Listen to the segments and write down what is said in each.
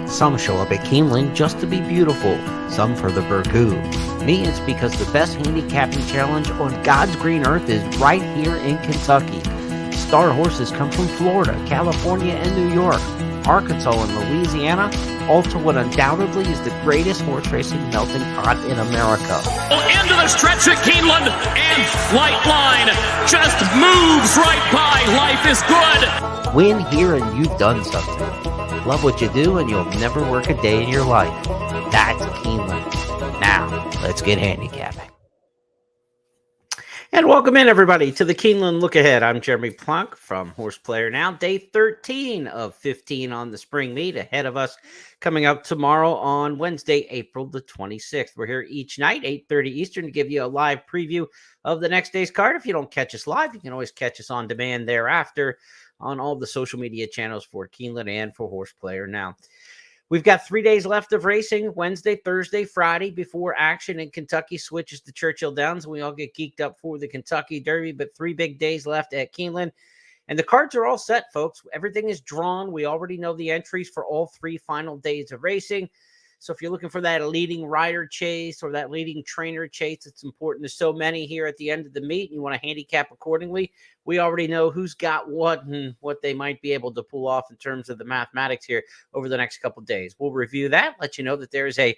Some show up at Keeneland just to be beautiful, some for the burgoo. Me, it's because the best handicapping challenge on God's green earth is right here in Kentucky. Star horses come from Florida, California, and New York, Arkansas, and Louisiana, all to what undoubtedly is the greatest horse racing melting pot in America. Into the stretch at Keeneland, and Flight Line just moves right by. Life is good. Win here and you've done something. Love what you do and you'll never work a day in your life. That's Keeneland. Now, let's get handicapping. And welcome in, everybody, to the Keeneland Look Ahead. I'm Jeremy Plonk from Horse Player Now. Day 13 of 15 on the spring meet ahead of us, coming up tomorrow on Wednesday, April the 26th. We're here each night, 8:30 Eastern, to give you a live preview of the next day's card. If you don't catch us live, you can always catch us on demand thereafter on all the social media channels for Keeneland and for Horse Player Now. We've got 3 days left of racing, Wednesday, Thursday, Friday, before action in Kentucky switches to Churchill Downs. We all get geeked up for the Kentucky Derby, but 3 big days left at Keeneland. And the cards are all set, folks. Everything is drawn. We already know the entries for all 3 final days of racing. So if you're looking for that leading rider chase or that leading trainer chase, it's important. There's so many here at the end of the meet, and you want to handicap accordingly. We already know who's got what and what they might be able to pull off in terms of the mathematics here over the next couple of days. We'll review that, let you know that there's a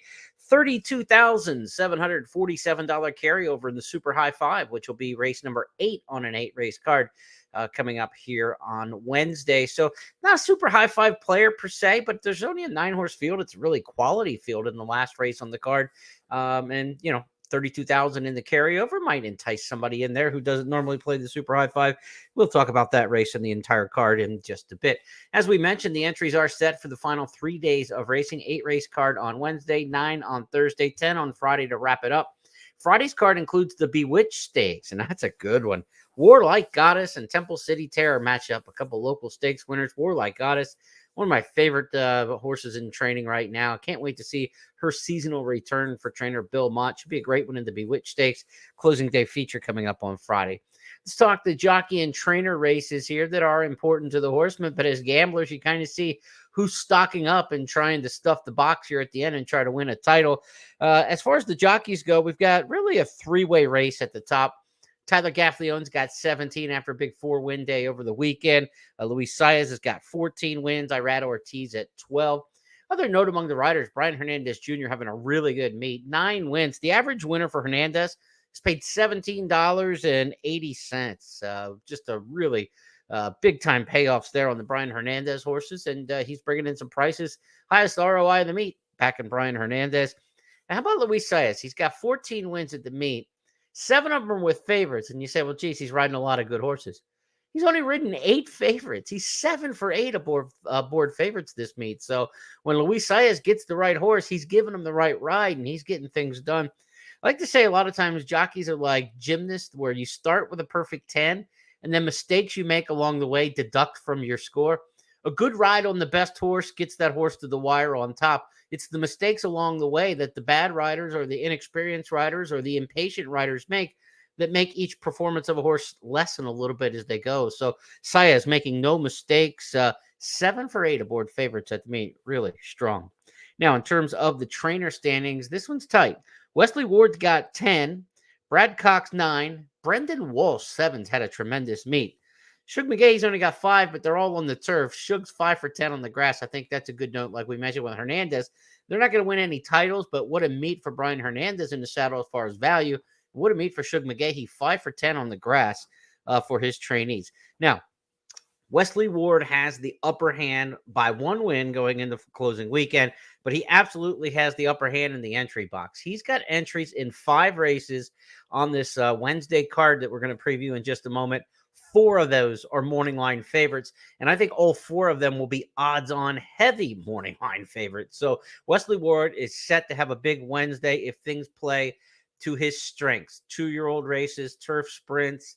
$32,747 carryover in the Super High Five, which will be race number 8 on an 8-race card. Coming up here on Wednesday. So not a super high five player per se, but there's only a 9-horse field. It's a really quality field in the last race on the card. And, you know, 32,000 in the carryover might entice somebody in there who doesn't normally play the super high five. We'll talk about that race and the entire card in just a bit. As we mentioned, the entries are set for the final 3 days of racing. 8-race card on Wednesday, 9 on Thursday, 10 on Friday to wrap it up. Friday's card includes the Bewitched Stakes, and that's a good one. Warlike Goddess and Temple City Terror match up. A couple local stakes winners. Warlike Goddess, one of my favorite horses in training right now. Can't wait to see her seasonal return for trainer Bill Mott. Should be a great one in the Bewitched Stakes. Closing day feature coming up on Friday. Let's talk the jockey and trainer races here that are important to the horsemen, but as gamblers, you kind of see who's stocking up and trying to stuff the box here at the end and try to win a title. As far as the jockeys go, we've got really a 3-way race at the top. Tyler Gaffleone's got 17 after a big 4-win day over the weekend. Luis Saez has got 14 wins. Irad Ortiz at 12. Other note among the riders, Brian Hernandez Jr. having a really good meet. 9 wins. The average winner for Hernandez is paid $17.80. Just a really big-time payoffs there on the Brian Hernandez horses, and he's bringing in some prices. Highest ROI in the meet, back in Brian Hernandez. And how about Luis Saez? He's got 14 wins at the meet. 7 of them are with favorites, and you say, well, geez, he's riding a lot of good horses. He's only ridden 8 favorites. He's 7 for 8 aboard favorites this meet. So when Luis Saez gets the right horse, he's giving him the right ride, and he's getting things done. I like to say a lot of times jockeys are like gymnasts, where you start with a perfect 10, and then mistakes you make along the way deduct from your score. A good ride on the best horse gets that horse to the wire on top. It's the mistakes along the way that the bad riders or the inexperienced riders or the impatient riders make that make each performance of a horse lessen a little bit as they go. So Saez making no mistakes, 7 for 8 aboard favorites at the meet. Really strong. Now, in terms of the trainer standings, this one's tight. Wesley Ward's got 10, Brad Cox 9, Brendan Walsh 7's had a tremendous meet. Shug McGahe's only got 5, but they're all on the turf. Shug's 5 for 10 on the grass. I think that's a good note, like we mentioned with Hernandez. They're not going to win any titles, but what a meet for Brian Hernandez in the saddle as far as value. What a meet for Shug McGahee, 5 for 10 on the grass for his trainees. Now, Wesley Ward has the upper hand by 1 win going into closing weekend, but he absolutely has the upper hand in the entry box. He's got entries in 5 races on this Wednesday card that we're going to preview in just a moment. 4 of those are morning line favorites, and I think all 4 of them will be odds-on heavy morning line favorites. So Wesley Ward is set to have a big Wednesday if things play to his strengths. 2-year-old races, turf sprints.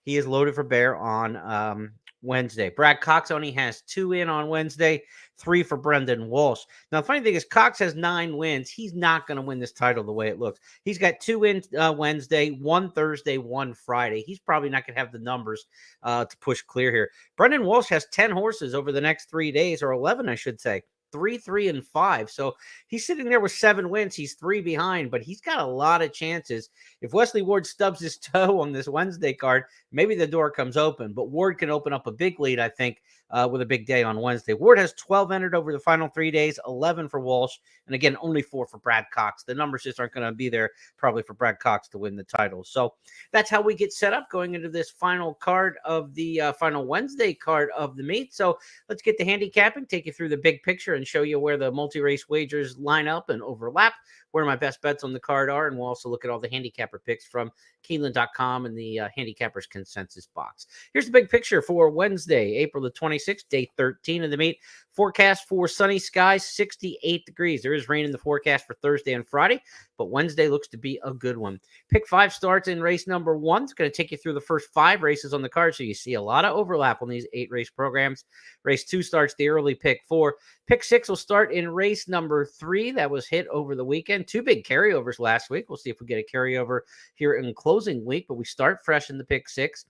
He is loaded for bear on Wednesday. Brad Cox only has 2 in on Wednesday, 3 for Brendan Walsh. Now, the funny thing is Cox has 9 wins. He's not going to win this title the way it looks. He's got 2 in Wednesday, 1 Thursday, 1 Friday. He's probably not going to have the numbers to push clear here. Brendan Walsh has 10 horses over the next 3 days, or 11, I should say. 3, 3, and 5. So he's sitting there with 7 wins. He's 3 behind, but he's got a lot of chances. If Wesley Ward stubs his toe on this Wednesday card, maybe the door comes open. But Ward can open up a big lead, I think, with a big day on Wednesday. Ward has 12 entered over the final 3 days, 11 for Walsh, and again, only 4 for Brad Cox. The numbers just aren't going to be there probably for Brad Cox to win the title. So that's how we get set up going into this final card of the final Wednesday card of the meet. So let's get to handicapping, take you through the big picture, and show you where the multi-race wagers line up and overlap, where my best bets on the card are, and we'll also look at all the handicapper picks from Keeneland.com and the handicappers consensus box. Here's the big picture for Wednesday, April the 26th, day 13 of the meet. Forecast for sunny skies, 68 degrees. There is rain in the forecast for Thursday and Friday, but Wednesday looks to be a good one. Pick 5 starts in race number 1. It's going to take you through the first 5 races on the card, so you see a lot of overlap on these 8 race programs. Race 2 starts the early pick 4. Pick 6 will start in race number 3. That was hit over the weekend. 2 big carryovers last week. We'll see if we get a carryover here in closing week, but we start fresh in the pick 6.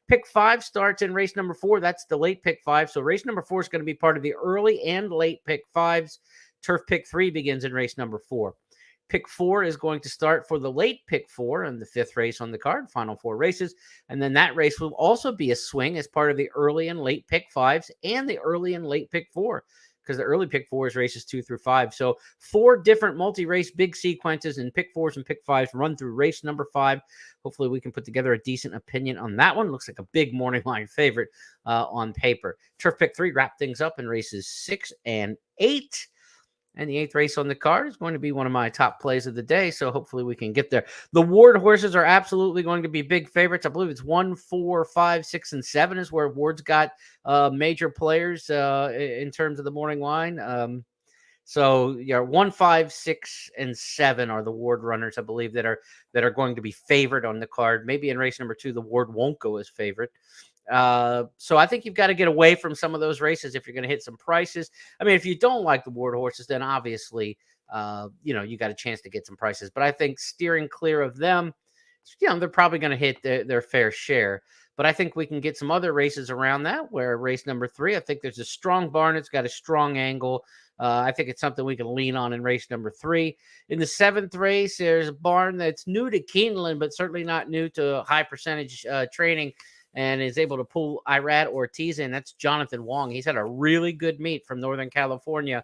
Pick 5 starts in race number 4. That's the late pick 5. So race number 4 is going to be part of the early and late pick 5s. Turf pick 3 begins in race number 4. Pick 4 is going to start for the late pick 4 and the 5th race on the card, final 4 races. And then that race will also be a swing as part of the early and late pick 5s and the early and late pick 4, because the early pick 4 is races 2 through 5. So 4 different multi-race big sequences in pick 4s and pick 5s run through race number 5. Hopefully we can put together a decent opinion on that one. Looks like a big morning line favorite on paper. Turf pick 3 wrap things up in races 6 and 8. And the 8th race on the card is going to be one of my top plays of the day, so hopefully we can get there. The Ward horses are absolutely going to be big favorites. I believe it's 1, 4, 5, 6, and 7 is where Ward's got major players in terms of the morning line. So yeah, 1, 5, 6, and 7 are the Ward runners, I believe, that are going to be favored on the card. Maybe in race number 2, the Ward won't go as favorite. So I think you've got to get away from some of those races if you're going to hit some prices. I mean, if you don't like the Ward horses, then obviously, you got a chance to get some prices. But I think steering clear of them, they're probably going to hit their fair share. But I think we can get some other races around that, where race number 3, I think there's a strong barn. It's got a strong angle. I think it's something we can lean on in race number 3. In the 7th race, there's a barn that's new to Keeneland, but certainly not new to high percentage training, and is able to pull Irad Ortiz in. That's Jonathan Wong. He's had a really good meet from Northern California.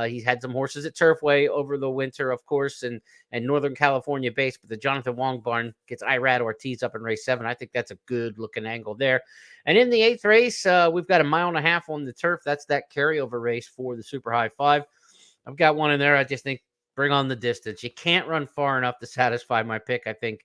He's had some horses at Turfway over the winter, of course, and Northern California base, but the Jonathan Wong barn gets Irad Ortiz up in race 7. I think that's a good looking angle there. And in the 8th race, we've got 1.5 miles on the turf. That's that carryover race for the Super High 5. I've got one in there. I just think bring on the distance. You can't run far enough to satisfy my pick, I think,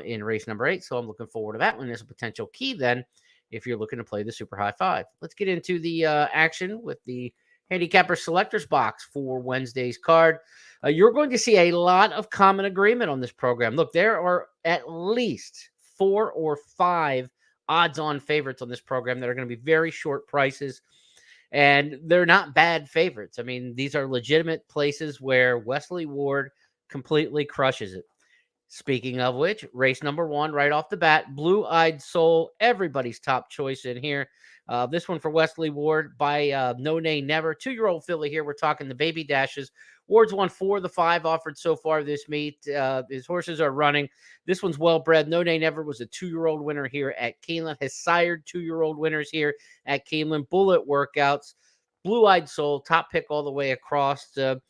in race number 8. So I'm looking forward to that one. There's a potential key then if you're looking to play the Super High 5. Let's get into the action with the handicapper selectors box for Wednesday's card. You're going to see a lot of common agreement on this program. Look, there are at least 4 or 5 odds-on favorites on this program that are going to be very short prices, and they're not bad favorites. I mean, these are legitimate places where Wesley Ward completely crushes it. Speaking of which, race number 1, right off the bat, Blue Eyed Soul, everybody's top choice in here. This one for Wesley Ward by No Nay Never. 2-year-old filly here. We're talking the Baby Dashes. Ward's won 4 of the 5 offered so far this meet. His horses are running. This one's well-bred. No Nay Never was a 2-year-old winner here at Keeneland. Has sired 2-year-old winners here at Keeneland. Bullet workouts. Blue Eyed Soul, top pick all the way across. And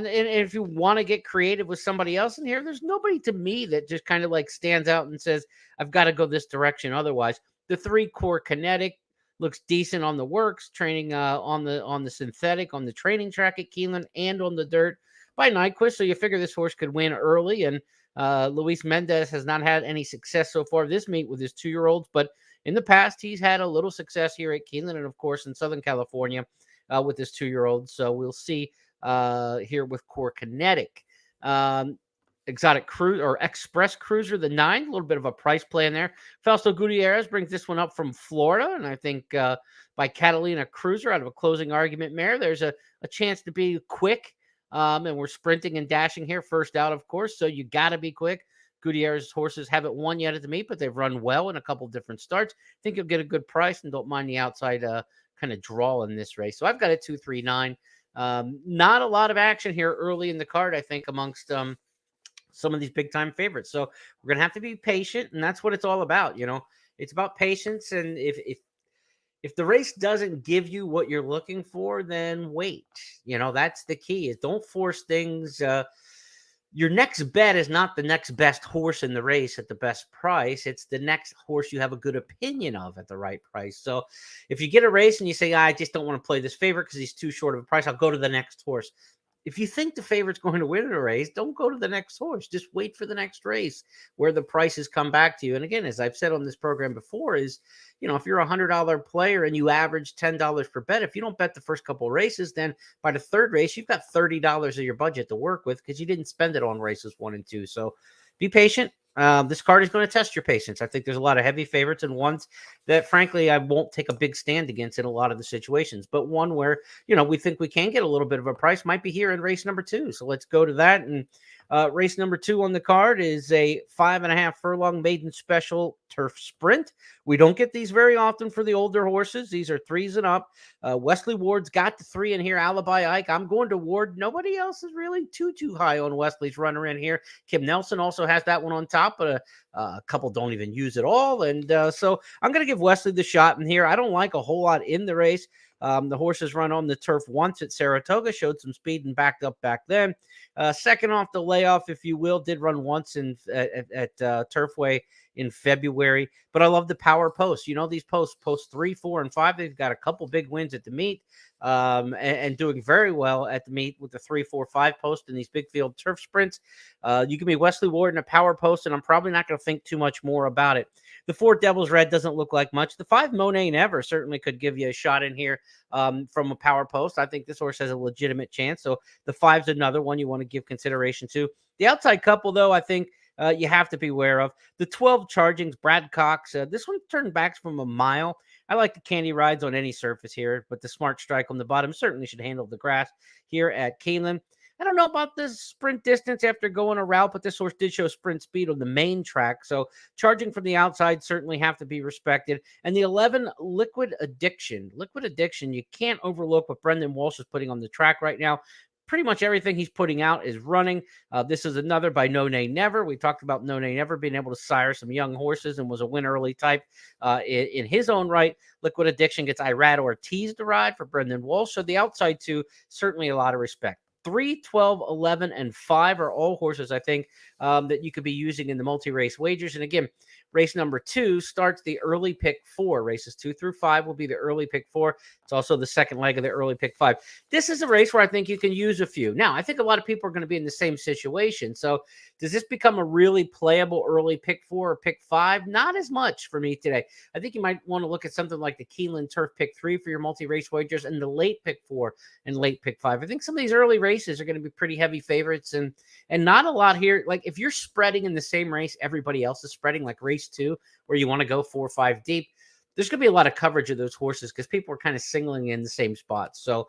if you want to get creative with somebody else in here, there's nobody to me that just kind of like stands out and says, I've got to go this direction. Otherwise, the 3 Core Kinetic looks decent on the works, training on the synthetic, on the training track at Keeneland, and on the dirt by Nyquist. So you figure this horse could win early. And Luis Mendez has not had any success so far this meet with his 2-year-olds, but in the past, he's had a little success here at Keeneland and, of course, in Southern California with his 2-year-olds. So we'll see here with Core Kinetic. Exotic Cruiser or Express Cruiser, the 9, a little bit of a price play in there. Fausto Gutierrez brings this one up from Florida, and I think by Catalina Cruiser out of a closing argument mare, there's a chance to be quick, and we're sprinting and dashing here, first out, of course, so you got to be quick. Gutierrez's horses haven't won yet at the meet, but they've run well in a couple different starts. I think you'll get a good price and don't mind the outside kind of draw in this race. So I've got a 2-3-9. Not a lot of action here early in the card, I think, amongst some of these big time favorites. So we're gonna have to be patient, and that's what it's all about. It's about patience. And if the race doesn't give you what you're looking for, then wait. That's the key. Is don't force things. Your next bet is not the next best horse in the race at the best price. It's the next horse you have a good opinion of at the right price. So if you get a race and you say, I just don't want to play this favorite because he's too short of a price, I'll go to the next horse. If you think the favorite's going to win a race, don't go to the next horse. Just wait for the next race where the prices come back to you. And again, as I've said on this program before, is, if you're a $100 player and you average $10 per bet, if you don't bet the first couple of races, then by the third race, you've got $30 of your budget to work with because you didn't spend it on races 1 and 2. So be patient. This card is going to test your patience. I think there's a lot of heavy favorites and ones that, frankly, I won't take a big stand against in a lot of the situations. But one where, we think we can get a little bit of a price might be here in race number 2. So let's go to that. And race number 2 on the card is a 5.5 furlong maiden special turf sprint. We don't get these very often for the older horses. These are 3s and up. Wesley Ward's got the 3 in here. Alibi Ike. I'm going to Ward. Nobody else is really too high on Wesley's runner in here. Kim Nelson also has that one on top, but a couple don't even use it all. And so I'm going to give Wesley the shot in here. I don't like a whole lot in the race. The horses run on the turf once at Saratoga, showed some speed and backed up back then. Second off the layoff, if you will, did run once at Turfway in February. But I love the power posts. These post 3, 4, and 5. They've got a couple big wins at the meet and doing very well at the meet with the 3, 4, 5 post in these big field turf sprints. You give me Wesley Ward and a power post, and I'm probably not going to think too much more about it. The 4 Devil's Red doesn't look like much. The 5 Monet Never certainly could give you a shot in here from a power post. I think this horse has a legitimate chance. So the 5's another one you want to give consideration to. The outside couple, though, I think you have to be aware of. The 12 Chargings, Brad Cox. This one turned back from a mile. I like the candy rides on any surface here, but the Smart Strike on the bottom certainly should handle the grass here at Keeneland. I don't know about the sprint distance after going a route, but this horse did show sprint speed on the main track. So charging from the outside certainly have to be respected. And the 11, Liquid Addiction. Liquid Addiction, you can't overlook what Brendan Walsh is putting on the track right now. Pretty much everything he's putting out is running. This is another by No Nay Never. We talked about No Nay Never being able to sire some young horses and was a win early type in his own right. Liquid Addiction gets Irad Ortiz to ride for Brendan Walsh. So the outside two, certainly a lot of respect. 3, 12, 11, and 5 are all horses, I think, that you could be using in the multi-race wagers. And again, race number 2 starts the early pick 4. Races 2 through 5 will be the early pick 4. It's also the second leg of the early pick 5. This is a race where I think you can use a few. Now, I think a lot of people are going to be in the same situation. So does this become a really playable early pick 4 or pick 5? Not as much for me today. I think you might want to look at something like the Keeneland Turf pick 3 for your multi-race wagers and the late pick 4 and late pick 5. I think some of these early races are going to be pretty heavy favorites and not a lot here. Like if you're spreading in the same race everybody else is spreading, like race 2 where you want to go 4 or 5 deep, there's going to be a lot of coverage of those horses because people are kind of singling in the same spots. So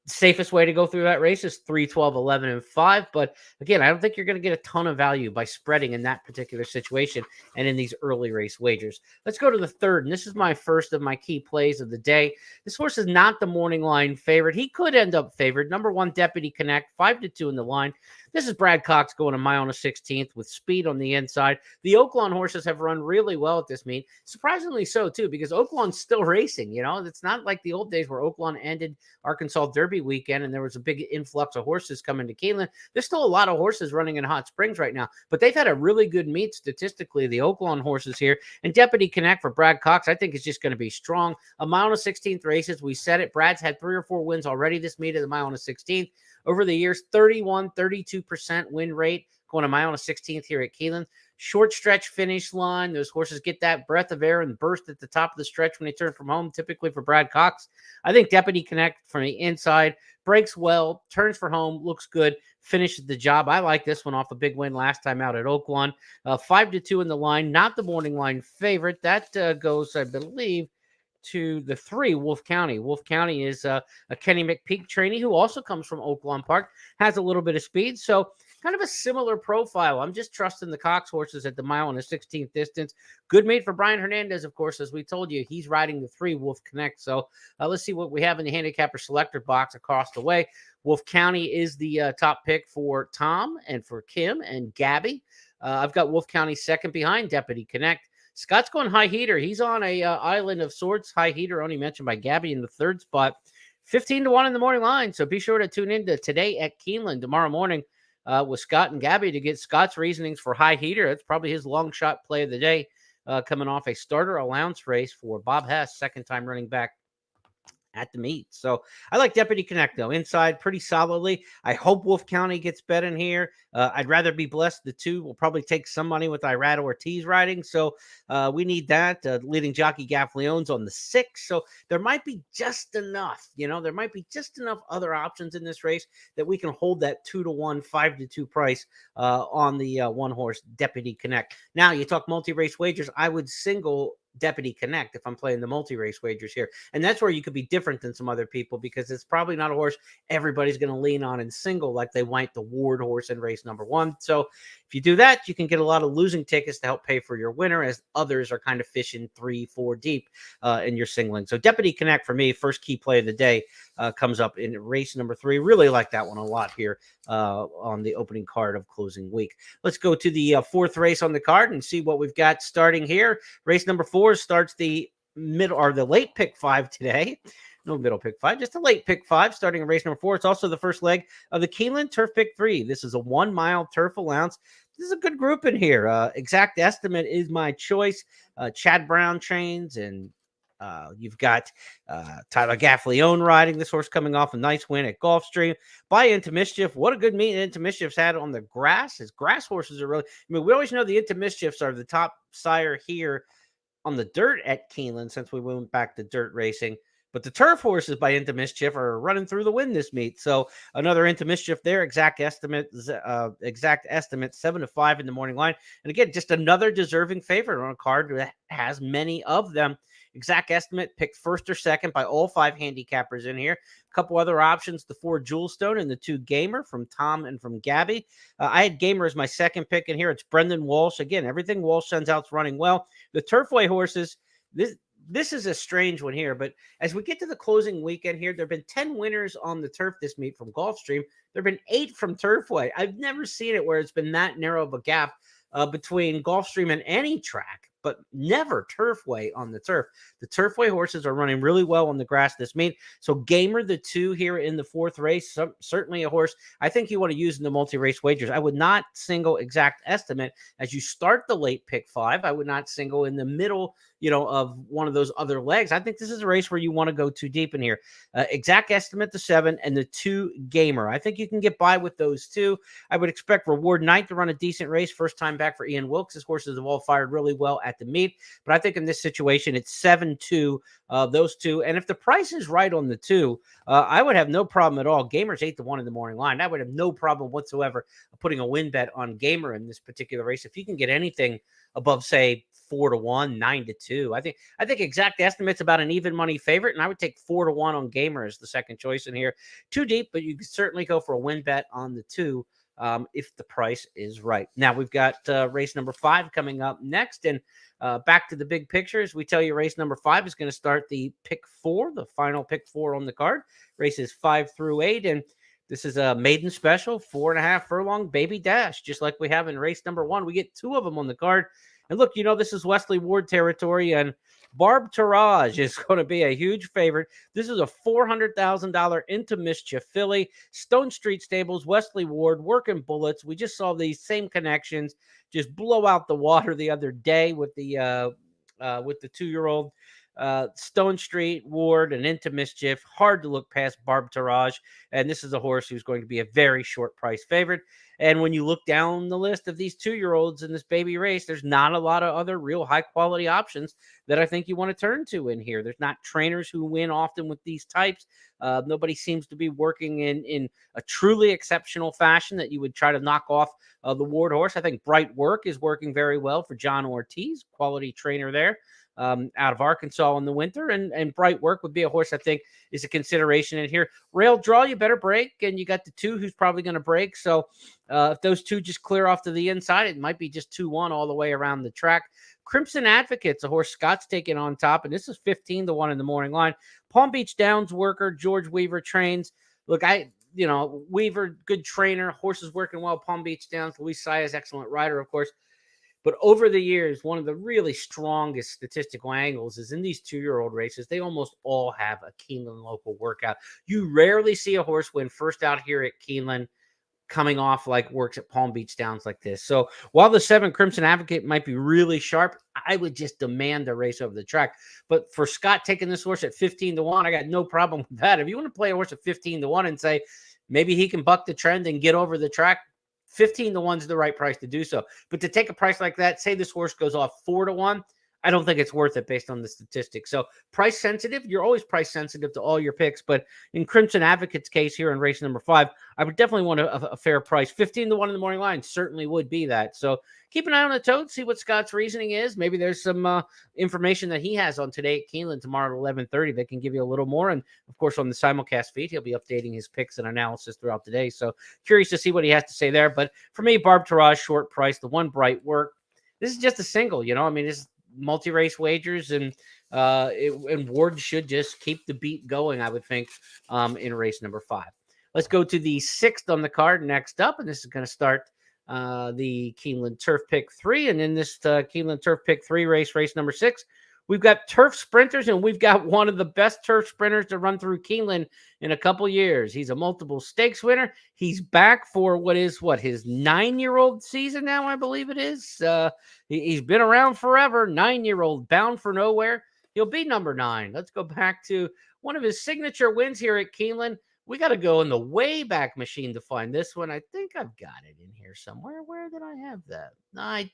safest way to go through that race is 3, 12, 11, and 5. But again, I don't think you're going to get a ton of value by spreading in that particular situation and in these early race wagers. Let's go to the third, and this is my first of my key plays of the day. This horse is not the morning line favorite. He could end up favored. Number 1, Deputy Connect, 5-2 in the line. This is Brad Cox going a mile and a 16th with speed on the inside. The Oaklawn horses have run really well at this meet. Surprisingly so, too, because Oaklawn's still racing. It's not like the old days where Oaklawn ended Arkansas Derby weekend and there was a big influx of horses coming to Keeneland. There's still a lot of horses running in Hot Springs right now, but they've had a really good meet statistically, the Oaklawn horses here. And Deputy Connect for Brad Cox, I think is just going to be strong. A mile and a 16th races. We said it. Brad's had 3 or 4 wins already this meet at the mile and a 16th. Over the years, 31, 32% win rate, going a mile and a 16th here at Keeneland. Short stretch finish line. Those horses get that breath of air and burst at the top of the stretch when they turn from home, typically for Brad Cox. I think Deputy Connect from the inside breaks well, turns for home, looks good, finishes the job. I like this one off a big win last time out at Oaklawn. 5-2 in the line, not the morning line favorite. That goes, I believe, to the 3, Wolf County. Wolf County is a Kenny McPeak trainee who also comes from Oaklawn Park, has a little bit of speed. So kind of a similar profile. I'm just trusting the Cox horses at the mile and a 16th distance. Good mate for Brian Hernandez, of course, as we told you. He's riding the 3 Wolf Connect. So let's see what we have in the handicapper selector box across the way. Wolf County is the top pick for Tom and for Kim and Gabby. I've got Wolf County second behind Deputy Connect. Scott's going high heater. He's on a island of sorts. High heater, only mentioned by Gabby in the third spot. 15-1 in the morning line. So be sure to tune in to Today at Keeneland tomorrow morning with Scott and Gabby to get Scott's reasonings for high heater. That's probably his long shot play of the day, coming off a starter allowance race for Bob Hess, second time running back at the meet. So I like Deputy Connect, though. Inside pretty solidly. I hope Wolf County gets bet in here. I'd rather be blessed. The 2 will probably take some money with Irad Ortiz riding. So we need that. Leading jockey Gaff Leon's on the 6. So there might be just enough, there might be just enough other options in this race that we can hold that 2-1, 5-2 price on the one horse Deputy Connect. Now you talk multi-race wagers. I would single Deputy Connect if I'm playing the multi-race wagers here. And that's where you could be different than some other people, because it's probably not a horse everybody's going to lean on in single like they went the Ward horse in race number 1. So if you do that, you can get a lot of losing tickets to help pay for your winner, as others are kind of fishing 3-4 deep in your singling. So Deputy Connect for me, first key play of the day, comes up in race number 3. Really like that one a lot here on the opening card of closing week. Let's go to the 4th race on the card and see what we've got starting here. Race number 4 starts the middle or the late pick 5 today. No middle pick 5, just a late pick 5 starting in race number 4. It's also the first leg of the Keeneland Turf Pick 3. This is a 1 mile turf allowance. This is a good group in here. Exact Estimate is my choice. Chad Brown trains, and you've got Tyler Gaffleone riding this horse, coming off a nice win at Gulfstream. Buy Into Mischief. What a good meet Into Mischief's had on the grass. His grass horses are really, we always know the Into Mischiefs are the top sire here on the dirt at Keeneland since we went back to dirt racing. But the turf horses by Into Mischief are running through the wind this meet. So another Into Mischief there. Exact estimate 7-5 in the morning line. And again, just another deserving favorite on a card that has many of them. Exact Estimate picked first or second by all 5 handicappers in here. A couple other options, the 4 Jewelstone and the 2 Gamer from Tom and from Gabby. I had Gamer as my second pick in here. It's Brendan Walsh. Again, everything Walsh sends out is running well. The Turfway horses, this is a strange one here, but as we get to the closing weekend here, there have been 10 winners on the turf this meet from Gulfstream. There have been 8 from Turfway. I've never seen it where it's been that narrow of a gap between Gulfstream and any track, but never Turfway on the turf. The Turfway horses are running really well on the grass this meet. So Gamer, the 2 here in the 4th race, certainly a horse I think you want to use in the multi-race wagers. I would not single Exact Estimate as you start the late pick 5. I would not single in the middle, of one of those other legs. I think this is a race where you want to go too deep in here. Exact Estimate, the 7, and the 2 Gamer. I think you can get by with those 2. I would expect Reward Knight to run a decent race. First time back for Ian Wilkes. His horses have all fired really well at the meet. But I think in this situation, it's 7-2, those 2. And if the price is right on the 2, I would have no problem at all. Gamer's 8-1 in the morning line. I would have no problem whatsoever putting a win bet on Gamer in this particular race. If you can get anything above, say, 4-1, 9-2. I think Exact Estimate's about an even money favorite, and I would take 4-1 on Gamer as the second choice in here. Too deep, but you can certainly go for a win bet on the 2 if the price is right. Now we've got race number 5 coming up next, and back to the big pictures. We tell you race number 5 is going to start the pick 4, the final pick 4 on the card. Races 5 through 8, and this is a maiden special, 4.5 furlong baby dash, just like we have in race number 1. We get 2 of them on the card. And look, this is Wesley Ward territory, and Barb Taraj is going to be a huge favorite. This is a $400,000 Into Mischief filly. Stone Street Stables, Wesley Ward, working bullets. We just saw these same connections just blow out the water the other day with the 2-year-old. Stone Street, Ward, and Into Mischief. Hard to look past Barb Taraj. And this is a horse who's going to be a very short price favorite. And when you look down the list of these 2-year-olds in this baby race, there's not a lot of other real high quality options that I think you want to turn to in here. There's not trainers who win often with these types. Nobody seems to be working in a truly exceptional fashion that you would try to knock off the Ward horse. I think Bright Work is working very well for John Ortiz, quality trainer there. out of Arkansas in the winter. And Bright Work would be a horse I think is a consideration in here. Rail Draw, you better break, and you got the 2 who's probably going to break. So if those 2 just clear off to the inside, it might be just 2-1 all the way around the track. Crimson Advocate's a horse Scott's taking on top, and this is 15-1 in the morning line. Palm Beach Downs worker, George Weaver trains. Look, Weaver, good trainer, horses working well, Palm Beach Downs. Luis Saez, excellent rider, of course. But over the years, one of the really strongest statistical angles is in these 2-year-old races, they almost all have a Keeneland local workout. You rarely see a horse win first out here at Keeneland coming off like works at Palm Beach Downs like this. So while the 7 Crimson Advocate might be really sharp, I would just demand a race over the track. But for Scott taking this horse at 15-1, I got no problem with that. If you want to play a horse at 15-1 and say maybe he can buck the trend and get over the track, 15-1 is the right price to do so. But to take a price like that, say this horse goes off 4-1, I don't think it's worth it based on the statistics. So price sensitive, you're always price sensitive to all your picks. But in Crimson Advocate's case here in race number 5, I would definitely want a fair price. 15-1 in the morning line certainly would be that. So keep an eye on the tote, see what Scott's reasoning is. Maybe there's some information that he has on today at Keeneland tomorrow at 11:30 that can give you a little more. And of course, on the simulcast feed, he'll be updating his picks and analysis throughout the day. So curious to see what he has to say there. But for me, Barb Taraj, short price, the 1 Bright Work. This is just a single, this multi-race wagers, and Ward should just keep the beat going, I would think, in race number 5. Let's go to the 6th on the card next up, and this is going to start the Keeneland Turf Pick 3. And in this Keeneland Turf Pick 3 race number 6, we've got turf sprinters, and we've got one of the best turf sprinters to run through Keeneland in a couple years. He's a multiple stakes winner. He's back for his 9-year-old season now, I believe it is. He's been around forever, 9-year-old, Bound for Nowhere. He'll be number 9. Let's go back to one of his signature wins here at Keeneland. We got to go in the Wayback Machine to find this one. I think I've got it in here somewhere. Where did I have that? I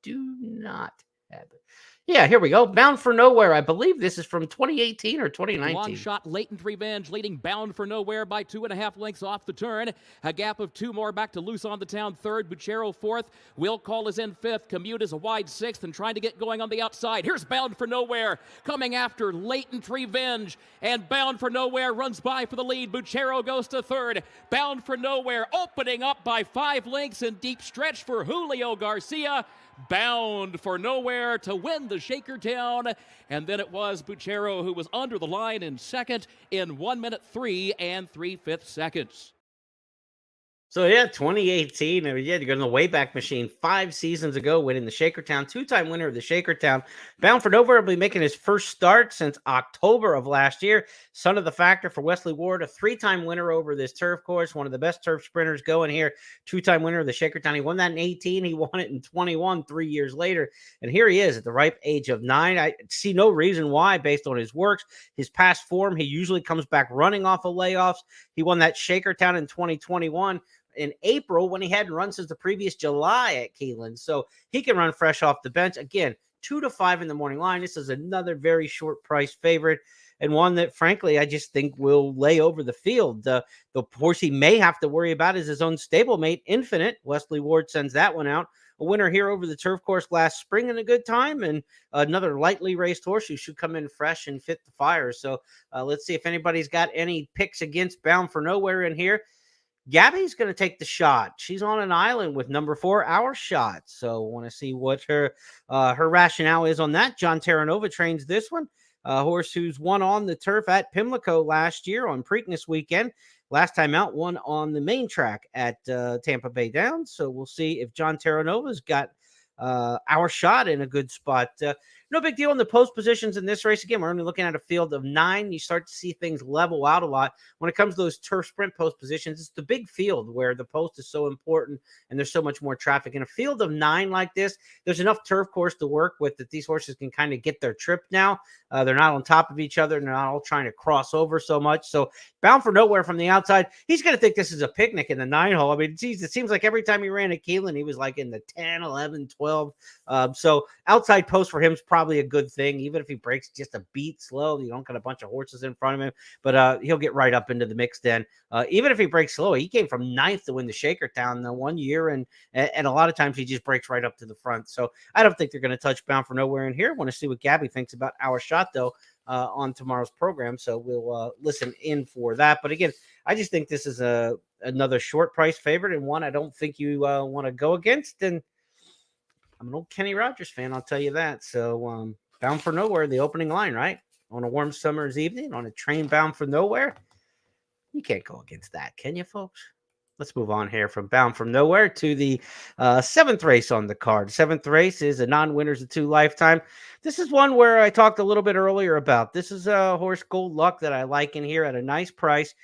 do not have it. Yeah, here we go. Bound for Nowhere. I believe this is from 2018 or 2019. Long shot, Latent Revenge, leading Bound for Nowhere by 2.5 lengths off the turn. A gap of 2 more back to Loose on the Town third. Buchero fourth. Will Call is in fifth. Commute is a wide sixth and trying to get going on the outside. Here's Bound for Nowhere coming after Latent Revenge. And Bound for Nowhere runs by for the lead. Buchero goes to third. Bound for Nowhere opening up by 5 lengths in deep stretch for Julio Garcia. Bound for Nowhere to win the Shakertown. And then it was Buchero who was under the line in second in 1 minute 3 3/5 seconds. So, 2018, you go in the Wayback Machine 5 seasons ago, winning the Shakertown, 2-time winner of the Shakertown. Bound for Nowhere will be making his first start since October of last year. Son of the Factor for Wesley Ward, a 3-time winner over this turf course, one of the best turf sprinters going here, 2-time winner of the Shakertown. He won that in 18. He won it in 21, 3 years later. And here he is at the ripe age of 9. I see no reason why, based on his works, his past form. He usually comes back running off of layoffs. He won that Shakertown in 2021. In April when he hadn't run since the previous July at Keeneland. So he can run fresh off the bench. Again, 2-5 in the morning line. This is another very short price favorite and one that, frankly, I just think will lay over the field. The horse he may have to worry about is his own stablemate, Infinite. Wesley Ward sends that one out. A winner here over the turf course last spring in a good time, and another lightly raced horse who should come in fresh and fit the fire. So let's see if anybody's got any picks against Bound for Nowhere in here. Gabby's going to take the shot. She's on an island with number 4, Our Shot. So want to see what her rationale is on that. John Terranova trains this one. A horse who's won on the turf at Pimlico last year on Preakness weekend. Last time out, won on the main track at Tampa Bay Downs. So we'll see if John Terranova's got Our Shot in a good spot. No big deal in the post positions in this race. Again, we're only looking at a field of 9. You start to see things level out a lot. When it comes to those turf sprint post positions, it's the big field where the post is so important and there's so much more traffic. In a field of 9 like this, there's enough turf course to work with that these horses can kind of get their trip now. They're not on top of each other. And they're not all trying to cross over so much. So Bound for Nowhere from the outside, he's going to think this is a picnic in the 9 hole. I mean, geez, it seems like every time he ran at Keeneland, he was like in the 10, 11, 12. So outside post for him is probably probably a good thing, even if he breaks just a beat slow. You don't got a bunch of horses in front of him, but he'll get right up into the mix then. Even if he breaks slow, he came from ninth to win the Shakertown the one year, and a lot of times he just breaks right up to the front. So I don't think they're going to touch Bound for Nowhere in here. I want to see what Gabby thinks about Our Shot, though, on tomorrow's program. So we'll listen in for that. But again, I just think this is another short price favorite, and one I don't think you want to go against. And I'm an old Kenny Rogers fan, I'll tell you that. So Bound for Nowhere, the opening line, right? On a warm summer's evening, on a train bound for nowhere. You can't go against that, can you, folks? Let's move on here from Bound from Nowhere to the seventh race on the card. Seventh race is a non-winners of 2 lifetime. This is one where I talked a little bit earlier about. This is a horse, Gold Luck, that I like in here at a nice price,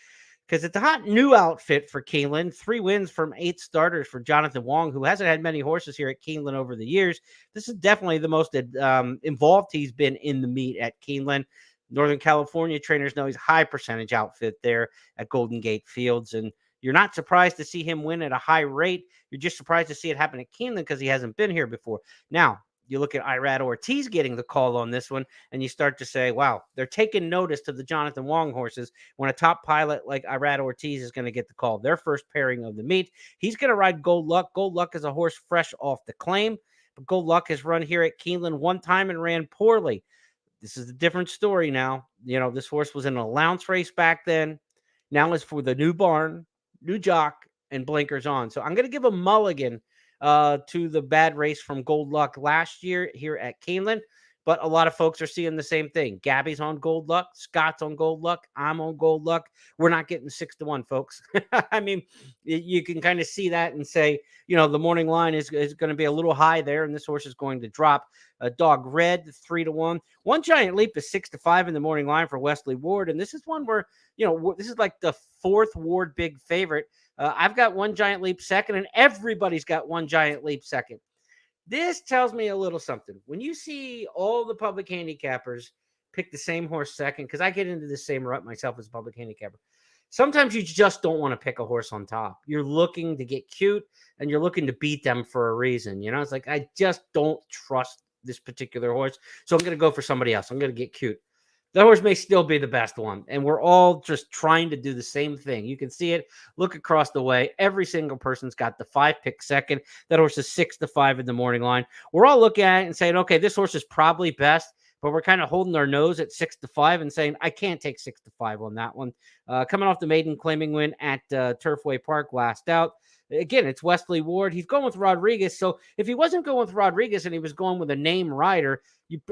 because it's a hot new outfit for Keeneland. 3 wins from 8 starters for Jonathan Wong, who hasn't had many horses here at Keeneland over the years. This is definitely the most involved he's been in the meet at Keeneland. Northern California trainers know he's a high percentage outfit there at Golden Gate Fields, and you're not surprised to see him win at a high rate. You're just surprised to see it happen at Keeneland because he hasn't been here before. Now, you look at Irad Ortiz getting the call on this one, and you start to say, wow, they're taking notice to the Jonathan Wong horses when a top pilot like Irad Ortiz is going to get the call. Their first pairing of the meet. He's going to ride Gold Luck. Gold Luck is a horse fresh off the claim, but Gold Luck has run here at Keeneland one time and ran poorly. This is a different story now. You know, this horse was in an allowance race back then. Now it's for the new barn, new jock, and blinkers on. So I'm going to give a mulligan to the bad race from Gold Luck last year here at Keeneland. But a lot of folks are seeing the same thing. Gabby's on Gold Luck. Scott's on Gold Luck. I'm on Gold Luck. We're not getting 6-1, folks. I mean, you can kind of see that and say, you know, the morning line is going to be a little high there, and this horse is going to drop. Dog Red, 3-1. One Giant Leap is 6-5 in the morning line for Wesley Ward. And this is one where, you know, this is like the 4th Ward big favorite. I've got One Giant Leap second, and everybody's got One Giant Leap second. This tells me a little something. When you see all the public handicappers pick the same horse second, because I get into the same rut myself as a public handicapper, sometimes you just don't want to pick a horse on top. You're looking to get cute, and you're looking to beat them for a reason. You know, it's like, I just don't trust this particular horse, so I'm going to go for somebody else. I'm going to get cute. The horse may still be the best one, and we're all just trying to do the same thing. You can see it. Look across the way. Every single person's got the 5-pick second. That horse is 6-5 in the morning line. We're all looking at it and saying, okay, this horse is probably best, but we're kind of holding our nose at 6-5 and saying, I can't take 6-5 on that one. Coming off the maiden claiming win at Turfway Park last out. Again, it's Wesley Ward. He's going with Rodriguez. So if he wasn't going with Rodriguez and he was going with a name rider,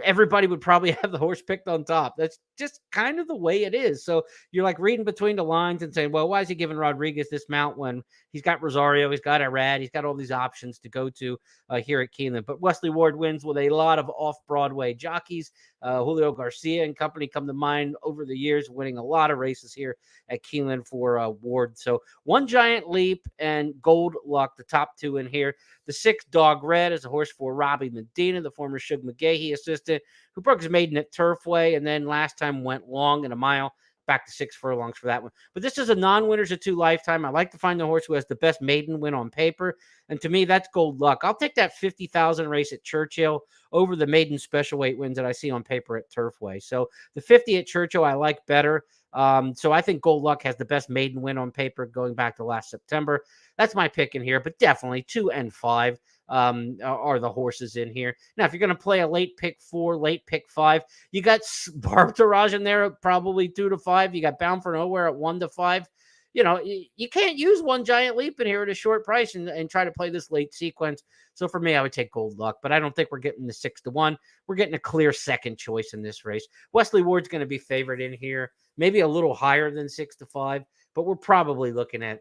everybody would probably have the horse picked on top. That's just kind of the way it is. So you're like reading between the lines and saying, well, why is he giving Rodriguez this mount when he's got Rosario, he's got Irad, he's got all these options to go to here at Keeneland. But Wesley Ward wins with a lot of off-Broadway jockeys. Julio Garcia and company come to mind over the years, winning a lot of races here at Keeneland for Ward. So One Giant Leap and Gold Luck, the top 2 in here. The 6 Dog Red is a horse for Robbie Medina, the former Shug McGahee assistant, who broke his maiden at Turfway and then last time went long in a mile, back to 6 furlongs for that one. But this is a non-winners of 2 lifetime. I like to find the horse who has the best maiden win on paper. And to me, that's Gold Luck. I'll take that 50,000 race at Churchill over the maiden special weight wins that I see on paper at Turfway. So the 50 at Churchill, I like better. So I think Gold Luck has the best maiden win on paper going back to last September. That's my pick in here, but definitely 2 and 5 are the horses in here. Now, if you're going to play a late pick 4, late pick 5, you got Barb Taraj in there, probably 2-5. You got Bound for Nowhere at 1-5. You know, you can't use One Giant Leap in here at a short price and try to play this late sequence. So for me, I would take Gold Luck, but I don't think we're getting the 6-1. We're getting a clear second choice in this race. Wesley Ward's going to be favored in here, maybe a little higher than 6-5, but we're probably looking at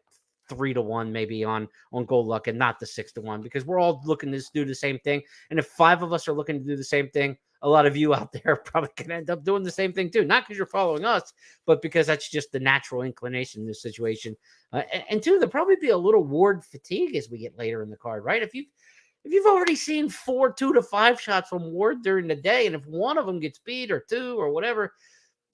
3-1 maybe on Gold Luck and not the 6-1, because we're all looking to do the same thing. And if 5 of us are looking to do the same thing, a lot of you out there are probably going to end up doing the same thing too. Not because you're following us, but because that's just the natural inclination in this situation. And two, there'll probably be a little Ward fatigue as we get later in the card, right? If you've already seen 4 2-5 shots from Ward during the day, and if one of them gets beat or 2 or whatever,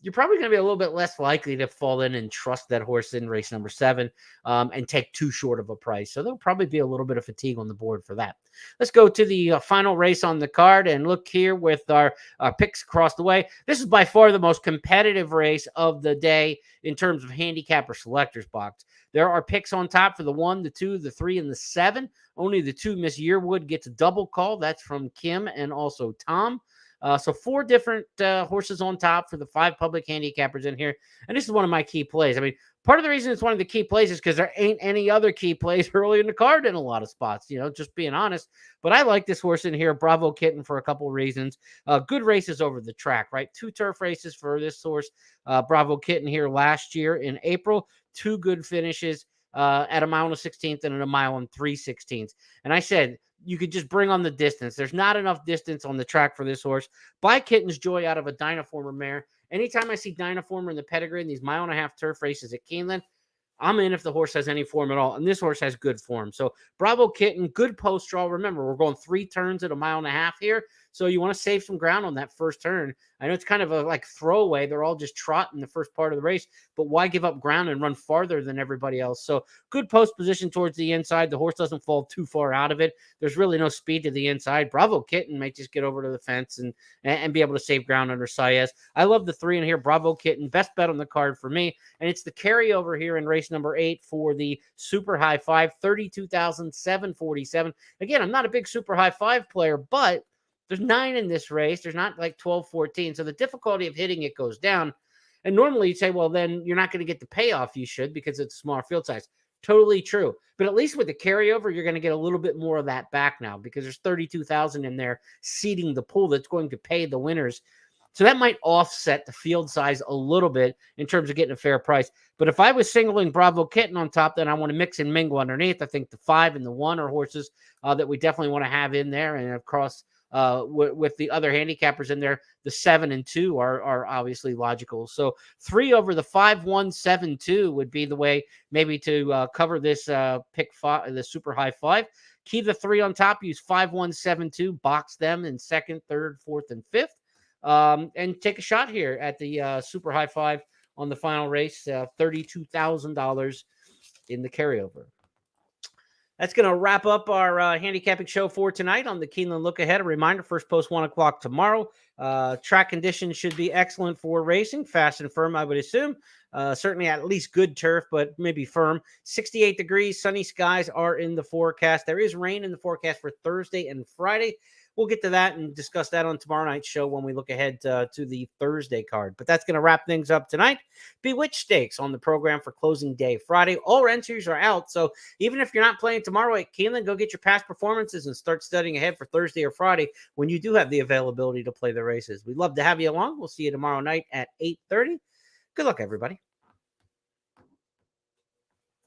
you're probably going to be a little bit less likely to fall in and trust that horse in race number 7 and take too short of a price. So there'll probably be a little bit of fatigue on the board for that. Let's go to the final race on the card and look here with our picks across the way. This is by far the most competitive race of the day in terms of handicapper selectors box. There are picks on top for the 1, the 2, the 3, and the 7. Only the 2, Miss Yearwood, gets a double call. That's from Kim and also Tom. So 4 different horses on top for the 5 public handicappers in here. And this is one of my key plays. I mean, part of the reason it's one of the key plays is because there ain't any other key plays early in the card in a lot of spots, just being honest. But I like this horse in here, Bravo Kitten, for a couple of reasons. Good races over the track, right? 2 turf races for this horse, Bravo Kitten, here last year in April. 2 good finishes at a mile and a 16th and at a mile and 3/16. And I said, you could just bring on the distance. There's not enough distance on the track for this horse. Buy Kitten's Joy out of a Dynaformer mare. Anytime I see Dynaformer in the pedigree in these mile-and-a-half turf races at Keeneland, I'm in if the horse has any form at all. And this horse has good form. So Bravo Kitten, good post draw. Remember, we're going 3 turns at a mile and a half here. So you want to save some ground on that first turn. I know it's kind of a like throwaway. They're all just trot in the first part of the race, but why give up ground and run farther than everybody else? So good post position towards the inside. The horse doesn't fall too far out of it. There's really no speed to the inside. Bravo Kitten may just get over to the fence and be able to save ground under Saez. I love the 3 in here. Bravo Kitten, best bet on the card for me. And it's the carryover here in race number 8 for the Super High 5, 32,747. Again, I'm not a big Super High 5 player, but there's 9 in this race. There's not like 12, 14. So the difficulty of hitting it goes down. And normally you'd say, well, then you're not going to get the payoff you should because it's a smaller field size. Totally true. But at least with the carryover, you're going to get a little bit more of that back now because there's 32,000 in there seeding the pool that's going to pay the winners. So that might offset the field size a little bit in terms of getting a fair price. But if I was singling Bravo Kitten on top, then I want to mix and mingle underneath. I think the 5 and the 1 are horses that we definitely want to have in there. And across with the other handicappers in there, the 7 and 2 are obviously logical. So 3 over the 5, 1, 7, 2 would be the way maybe to cover this pick 5, the Super High 5. Keep the 3 on top, use 5, 1, 7, 2, box them in 2nd, 3rd, 4th, and 5th. And take a shot here at the Super High 5 on the final race, $32,000 in the carryover. That's going to wrap up our handicapping show for tonight on the Keeneland Look Ahead. A reminder, first post 1 o'clock tomorrow. Track conditions should be excellent for racing, fast and firm, I would assume. Certainly at least good turf, but maybe firm. 68 degrees, sunny skies are in the forecast. There is rain in the forecast for Thursday and Friday. We'll get to that and discuss that on tomorrow night's show when we look ahead to the Thursday card. But that's going to wrap things up tonight. Bewitched Stakes on the program for closing day Friday. All entries are out, so even if you're not playing tomorrow at Keeneland, go get your past performances and start studying ahead for Thursday or Friday when you do have the availability to play the races. We'd love to have you along. We'll see you tomorrow night at 8:30. Good luck, everybody.